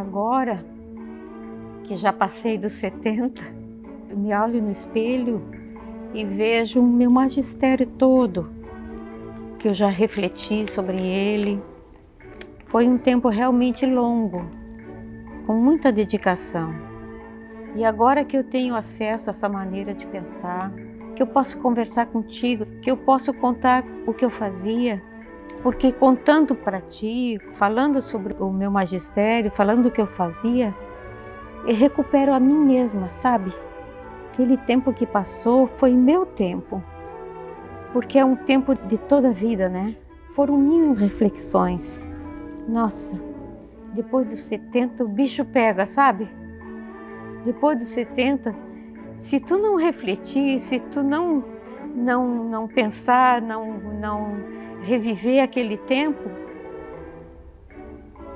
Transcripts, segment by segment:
Agora que já passei dos 70, eu me olho no espelho e vejo o meu magistério todo, que eu já refleti sobre ele. Foi um tempo realmente longo, com muita dedicação. E agora que eu tenho acesso a essa maneira de pensar, que eu posso conversar contigo, que eu posso contar o que eu fazia, porque contando para ti, falando sobre o meu magistério, falando o que eu fazia, eu recupero a mim mesma, sabe? Aquele tempo que passou foi meu tempo, porque é um tempo de toda a vida, né? Foram minhas reflexões. Nossa, depois dos 70 o bicho pega, sabe? Depois dos 70, se tu não refletir, se tu não pensar, não reviver aquele tempo,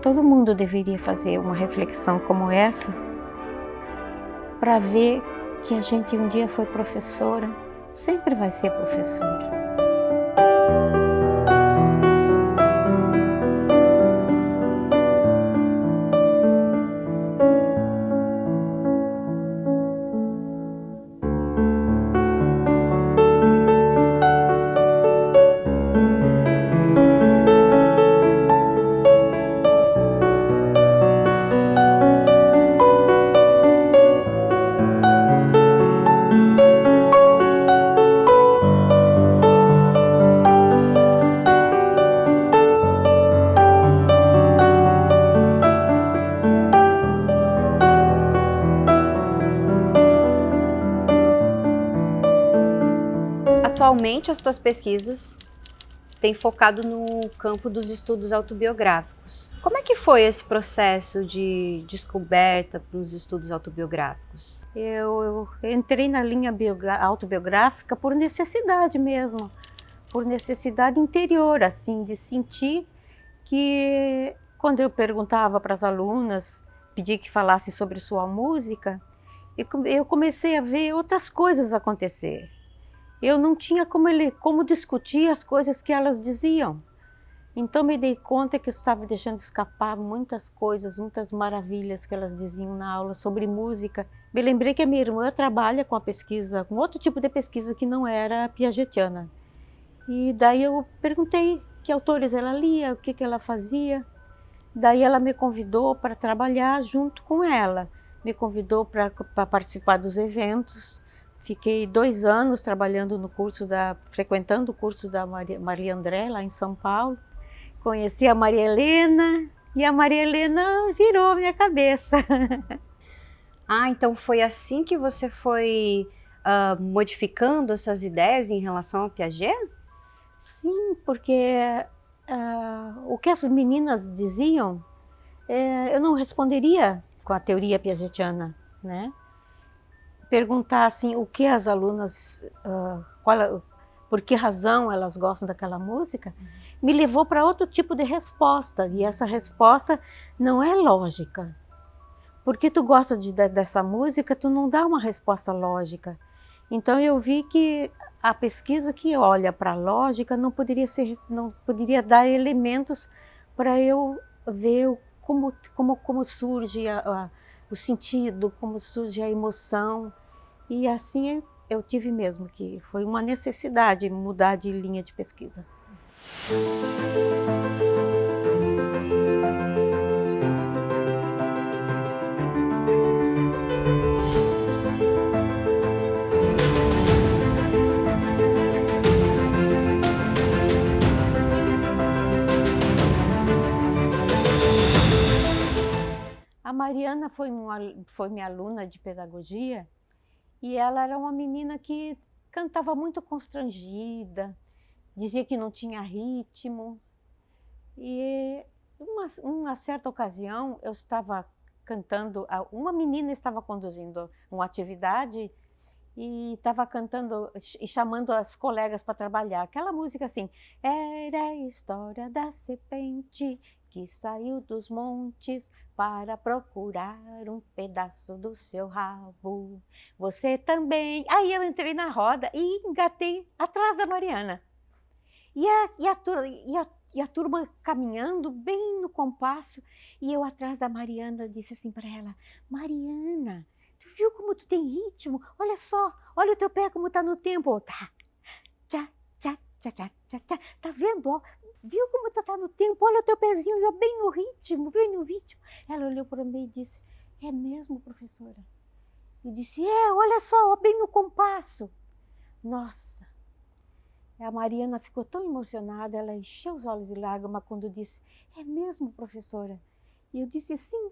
todo mundo deveria fazer uma reflexão como essa para ver que a gente um dia foi professora, sempre vai ser professora. Atualmente, as tuas pesquisas têm focado no campo dos estudos autobiográficos. Como é que foi esse processo de descoberta para os estudos autobiográficos? Eu entrei na linha autobiográfica por necessidade mesmo, por necessidade interior, assim, de sentir que quando eu perguntava para as alunas, pedi que falasse sobre sua música, eu comecei a ver outras coisas acontecer. Eu não tinha como discutir as coisas que elas diziam. Então me dei conta que eu estava deixando escapar muitas coisas, muitas maravilhas que elas diziam na aula sobre música. Me lembrei que a minha irmã trabalha com a pesquisa, com outro tipo de pesquisa que não era piagetiana. E daí eu perguntei que autores ela lia, o que ela fazia. Daí ela me convidou para trabalhar junto com ela. Me convidou para participar dos eventos. Fiquei 2 anos trabalhando no curso frequentando o curso da Maria André, lá em São Paulo. Conheci a Maria Helena e a Maria Helena virou a minha cabeça. Ah, então foi assim que você foi modificando as suas ideias em relação ao Piaget? Sim, porque o que as meninas diziam, eu não responderia com a teoria piagetiana, né? Perguntar assim o que as alunas, por que razão elas gostam daquela música, me levou para outro tipo de resposta, e essa resposta não é lógica. Porque tu gosta dessa música, tu não dá uma resposta lógica. Então eu vi que a pesquisa que olha para a lógica não poderia dar elementos para eu ver como surge o sentido, como surge a emoção. E assim eu tive mesmo que foi uma necessidade mudar de linha de pesquisa. A Mariana foi minha aluna de pedagogia e ela era uma menina que cantava muito constrangida, dizia que não tinha ritmo. E uma certa ocasião eu estava cantando, uma menina estava conduzindo uma atividade e estava cantando e chamando as colegas para trabalhar. Aquela música assim, era a história da serpente que saiu dos montes para procurar um pedaço do seu rabo. Você também. Aí eu entrei na roda e engatei atrás da Mariana. e a turma caminhando bem no compasso, e eu atrás da Mariana disse assim para ela: Mariana, tu viu como tu tem ritmo? Olha só, olha o teu pé como tá no tempo. Tá, tchá, tchá, tchá, tchá, tchá, tchá. Tá vendo? Ó, viu como tu tá no tempo? Olha o teu pezinho, ó, bem no ritmo, bem no ritmo. Ela olhou para mim e disse: é mesmo, professora? E disse: olha só, ó, bem no compasso. Nossa! A Mariana ficou tão emocionada, ela encheu os olhos de lágrimas quando disse: é mesmo, professora? E eu disse: sim,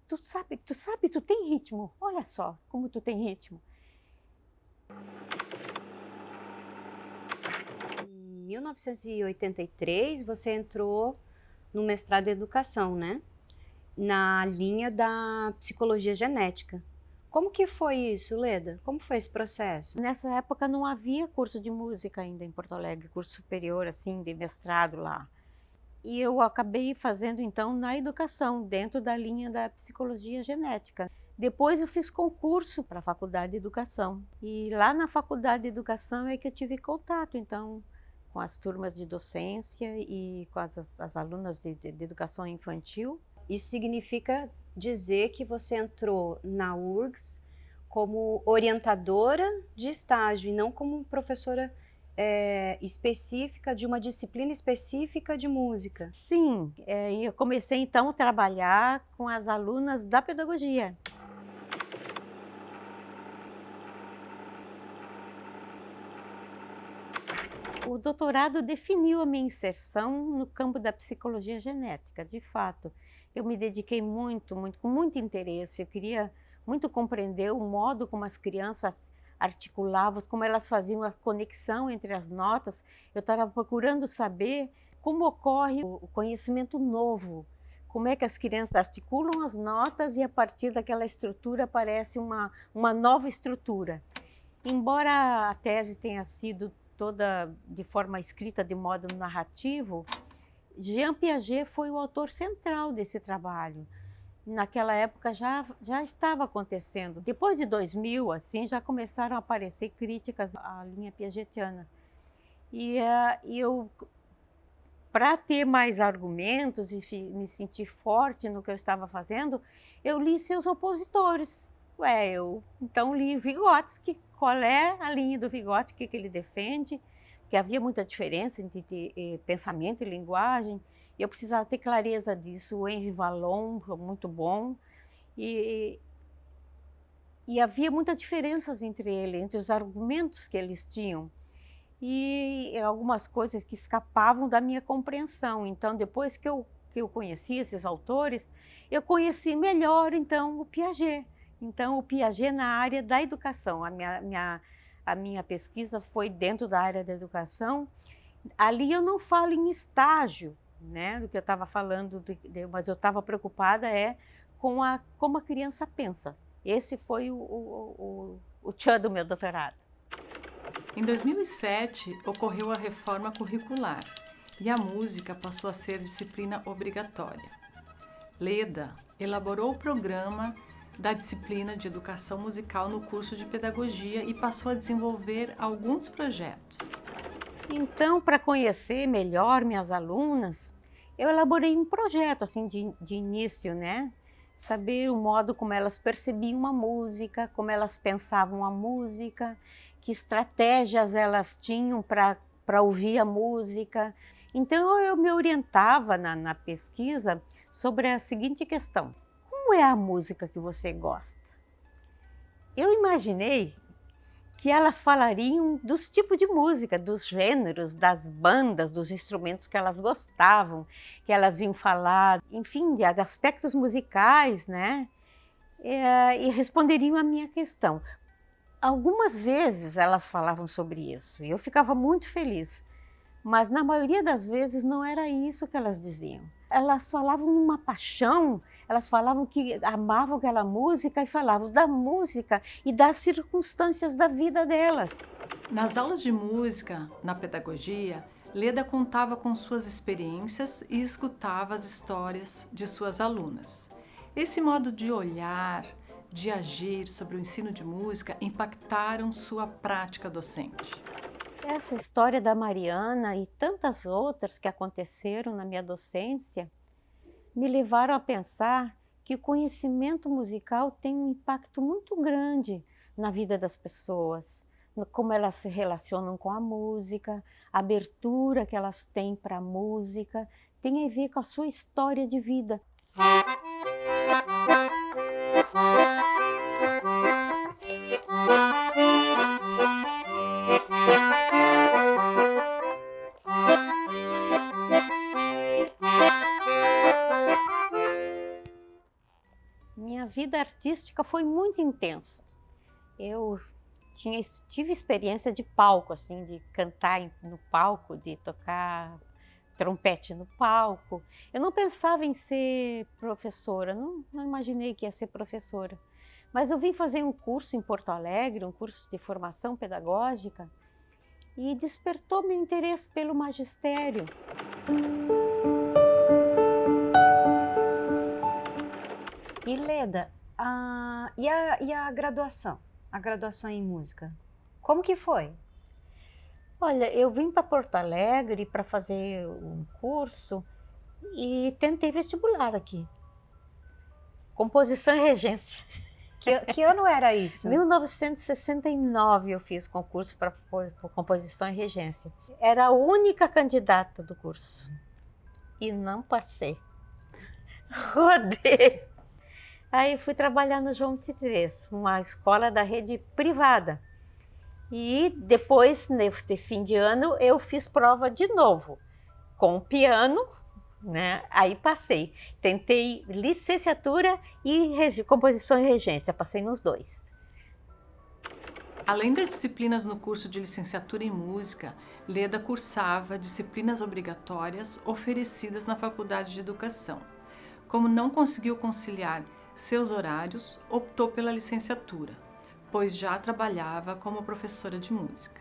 tu sabe, tu tem ritmo. Olha só como tu tem ritmo. Em 1983, você entrou no mestrado em educação, né? Na linha da psicologia genética. Como que foi isso, Leda? Como foi esse processo? Nessa época não havia curso de música ainda em Porto Alegre, curso superior assim, de mestrado lá. E eu acabei fazendo então na educação, dentro da linha da psicologia genética. Depois eu fiz concurso para a faculdade de educação. E lá na faculdade de educação é que eu tive contato então com as turmas de docência e com as alunas de educação infantil. Isso significa dizer que você entrou na URGS como orientadora de estágio e não como professora específica de uma disciplina específica de música. Sim, e eu comecei então a trabalhar com as alunas da pedagogia. O doutorado definiu a minha inserção no campo da psicologia genética, de fato. Eu me dediquei com muito interesse, eu queria muito compreender o modo como as crianças articulavam, como elas faziam a conexão entre as notas. Eu estava procurando saber como ocorre o conhecimento novo, como é que as crianças articulam as notas e a partir daquela estrutura aparece uma nova estrutura. Embora a tese tenha sido toda de forma escrita de modo narrativo, Jean Piaget foi o autor central desse trabalho. Naquela época já estava acontecendo. Depois de 2000, assim, já começaram a aparecer críticas à linha piagetiana. E eu, para ter mais argumentos e me sentir forte no que eu estava fazendo, eu li seus opositores. Eu então li Vygotsky. Qual é a linha do Vygotsky que ele defende? Que havia muita diferença entre pensamento e linguagem. Eu precisava ter clareza disso. O Henri Vallon, muito bom. E havia muitas diferenças entre eles, entre os argumentos que eles tinham. E algumas coisas que escapavam da minha compreensão. Então, depois que eu conheci esses autores, eu conheci melhor, então, o Piaget. Então, o Piaget na área da educação. A minha pesquisa foi dentro da área da educação. Ali eu não falo em estágio, né, do que eu estava falando, mas eu estava preocupada com como a criança pensa. Esse foi o tchan do meu doutorado. Em 2007, ocorreu a reforma curricular e a música passou a ser disciplina obrigatória. Leda elaborou o programa da disciplina de educação musical no curso de pedagogia e passou a desenvolver alguns projetos. Então, para conhecer melhor minhas alunas, eu elaborei um projeto assim de início, né? Saber o modo como elas percebiam a música, como elas pensavam a música, que estratégias elas tinham para ouvir a música. Então, eu me orientava na pesquisa sobre a seguinte questão: como é a música que você gosta? Eu imaginei que elas falariam dos tipos de música, dos gêneros, das bandas, dos instrumentos que elas gostavam, que elas iam falar, enfim, de aspectos musicais, né? E responderiam a minha questão. Algumas vezes elas falavam sobre isso e eu ficava muito feliz, mas na maioria das vezes não era isso que elas diziam. Elas falavam numa paixão, elas falavam que amavam aquela música e falavam da música e das circunstâncias da vida delas. Nas aulas de música, na pedagogia, Leda contava com suas experiências e escutava as histórias de suas alunas. Esse modo de olhar, de agir sobre o ensino de música impactaram sua prática docente. Essa história da Mariana e tantas outras que aconteceram na minha docência me levaram a pensar que o conhecimento musical tem um impacto muito grande na vida das pessoas, como elas se relacionam com a música, a abertura que elas têm para a música, tem a ver com a sua história de vida. Minha vida artística foi muito intensa. Eu tive experiência de palco, assim, de cantar no palco, de tocar trompete no palco. Eu não pensava em ser professora, não imaginei que ia ser professora. Mas eu vim fazer um curso em Porto Alegre, um curso de formação pedagógica, e despertou meu interesse pelo magistério. E Leda, e a graduação? A graduação em música? Como que foi? Olha, eu vim para Porto Alegre para fazer um curso e tentei vestibular aqui. Composição e regência. Que ano era isso? 1969 eu fiz concurso para composição e regência. Era a única candidata do curso e não passei. Rodei. Aí fui trabalhar no João 23, numa escola da rede privada. E depois, neste fim de ano, eu fiz prova de novo, com piano, né? Aí passei. Tentei licenciatura e composição e regência, passei nos dois. Além das disciplinas no curso de licenciatura em música, Leda cursava disciplinas obrigatórias oferecidas na Faculdade de Educação. Como não conseguiu conciliar seus horários, optou pela licenciatura, pois já trabalhava como professora de música.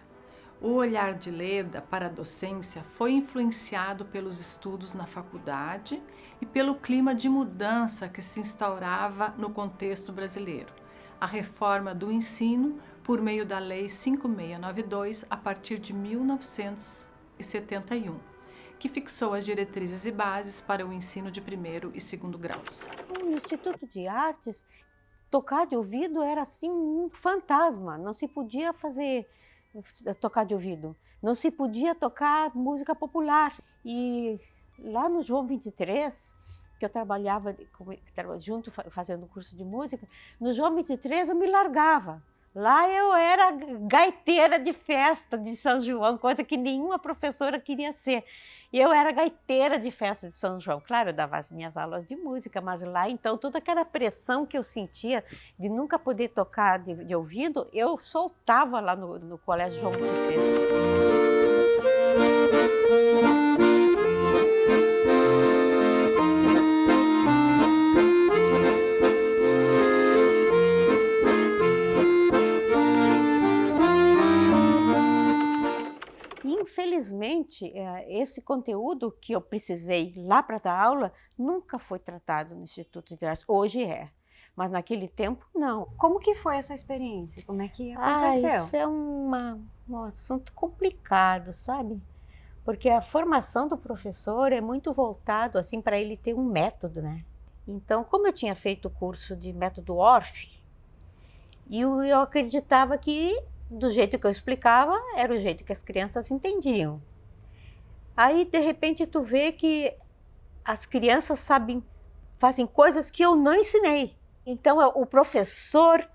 O olhar de Leda para a docência foi influenciado pelos estudos na faculdade e pelo clima de mudança que se instaurava no contexto brasileiro, a reforma do ensino por meio da Lei 5692 a partir de 1971, que fixou as diretrizes e bases para o ensino de primeiro e segundo graus. No Instituto de Artes, tocar de ouvido era assim um fantasma, não se podia tocar de ouvido, não se podia tocar música popular. E lá no João 23, que eu trabalhava junto fazendo curso de música, no João 23 eu me largava. Lá eu era gaiteira de festa de São João, coisa que nenhuma professora queria ser. E eu era gaiteira de festa de São João. Claro, eu dava as minhas aulas de música, mas lá, então, toda aquela pressão que eu sentia de nunca poder tocar de ouvido, eu soltava lá no Colégio João 23. Infelizmente, esse conteúdo que eu precisei lá para dar aula nunca foi tratado no Instituto de Artes. Hoje é, mas naquele tempo não. Como que foi essa experiência? Como é que aconteceu? Isso é um assunto complicado, sabe? Porque a formação do professor é muito voltado assim para ele ter um método, né? Então, como eu tinha feito o curso de método Orff, eu acreditava que do jeito que eu explicava, era o jeito que as crianças entendiam. Aí, de repente, tu vê que as crianças fazem coisas que eu não ensinei. Então, o professor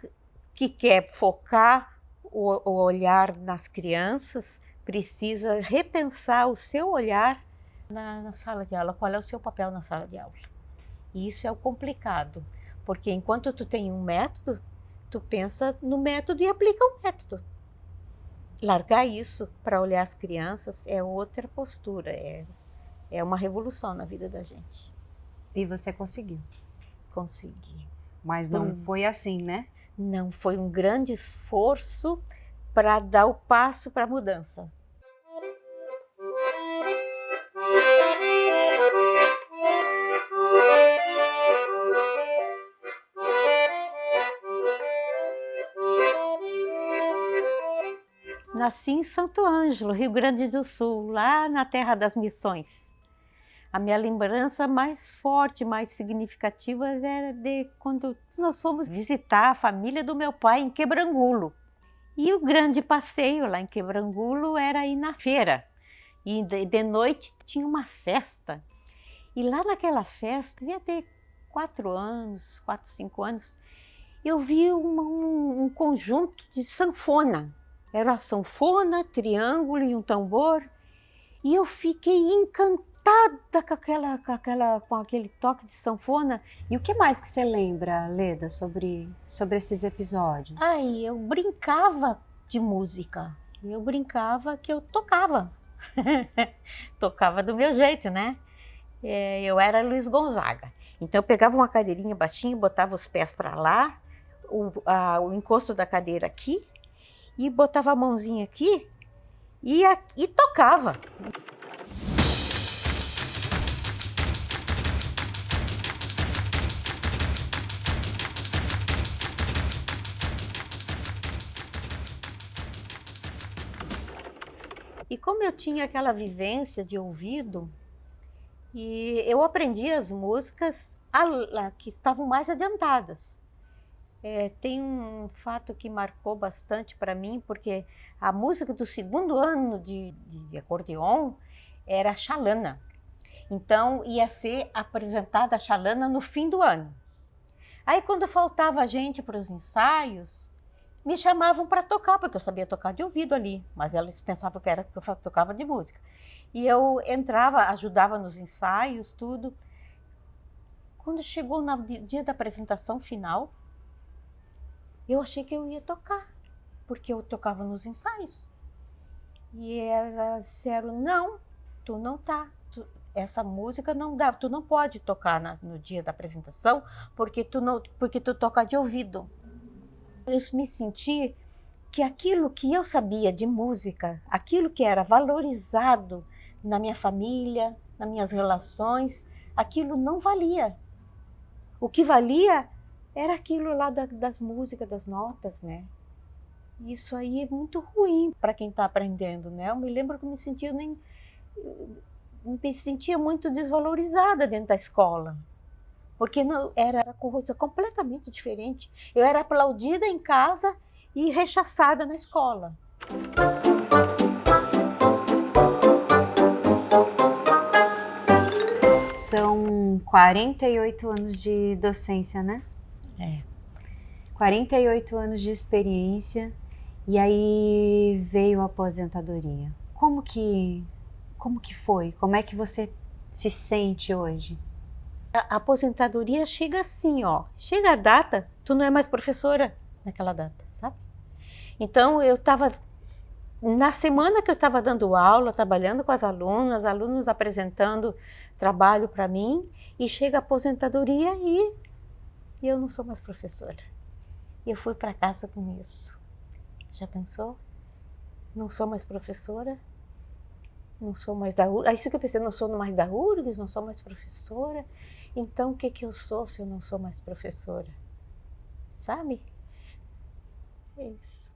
que quer focar o olhar nas crianças precisa repensar o seu olhar na sala de aula. Qual é o seu papel na sala de aula? E isso é o complicado, porque enquanto tu tem um método, tu pensa no método e aplica o método. Largar isso para olhar as crianças é outra postura, é uma revolução na vida da gente. E você conseguiu? Consegui. Mas não foi assim, né? Não, foi um grande esforço para dar o passo para a mudança. nasci em Santo Ângelo, Rio Grande do Sul, lá na terra das missões. A minha lembrança mais forte, mais significativa era de quando nós fomos visitar a família do meu pai em Quebrangulo. E o grande passeio lá em Quebrangulo era ir na feira. E de noite tinha uma festa. E lá naquela festa, devia ter 4 anos, 4, 5 anos, eu vi um conjunto de sanfona. Era a sanfona, triângulo e um tambor. E eu fiquei encantada com aquele toque de sanfona. E o que mais que você lembra, Leda, sobre esses episódios? Ai, eu brincava de música. Eu brincava que eu tocava. Tocava do meu jeito, né? Eu era Luiz Gonzaga. Então eu pegava uma cadeirinha baixinha, botava os pés para lá, o encosto da cadeira aqui, e botava a mãozinha aqui e tocava. E como eu tinha aquela vivência de ouvido, e eu aprendi as músicas que estavam mais adiantadas. Tem um fato que marcou bastante para mim, porque a música do 2º ano de acordeon era a Xalana. Então ia ser apresentada a Xalana no fim do ano. Aí quando faltava gente para os ensaios, me chamavam para tocar, porque eu sabia tocar de ouvido ali, mas eles pensavam que eu tocava de música. E eu entrava, ajudava nos ensaios, tudo. Quando chegou no dia da apresentação final, eu achei que eu ia tocar, porque eu tocava nos ensaios. E elas disseram, não, tu não tá, essa música não dá, tu não pode tocar no dia da apresentação, porque tu toca de ouvido. Eu me senti que aquilo que eu sabia de música, aquilo que era valorizado na minha família, nas minhas relações, aquilo não valia. O que valia era aquilo lá das músicas, das notas, né? Isso aí é muito ruim para quem está aprendendo, né? Eu me lembro que me sentia muito desvalorizada dentro da escola. Porque era coisa completamente diferente. Eu era aplaudida em casa e rechaçada na escola. São 48 anos de docência, né? 48 anos de experiência e aí veio a aposentadoria. Como que foi? Como é que você se sente hoje? A aposentadoria chega assim, ó. Chega a data, tu não é mais professora naquela data, sabe? Então, eu estava... Na semana que eu estava dando aula, trabalhando com as alunos apresentando trabalho para mim, e chega a aposentadoria e eu não sou mais professora. E eu fui para casa com isso. Já pensou? Não sou mais professora, não sou mais da URGS. É isso que eu pensei, não sou mais da URGS, não sou mais professora. Então, o que eu sou se eu não sou mais professora? Sabe? É isso.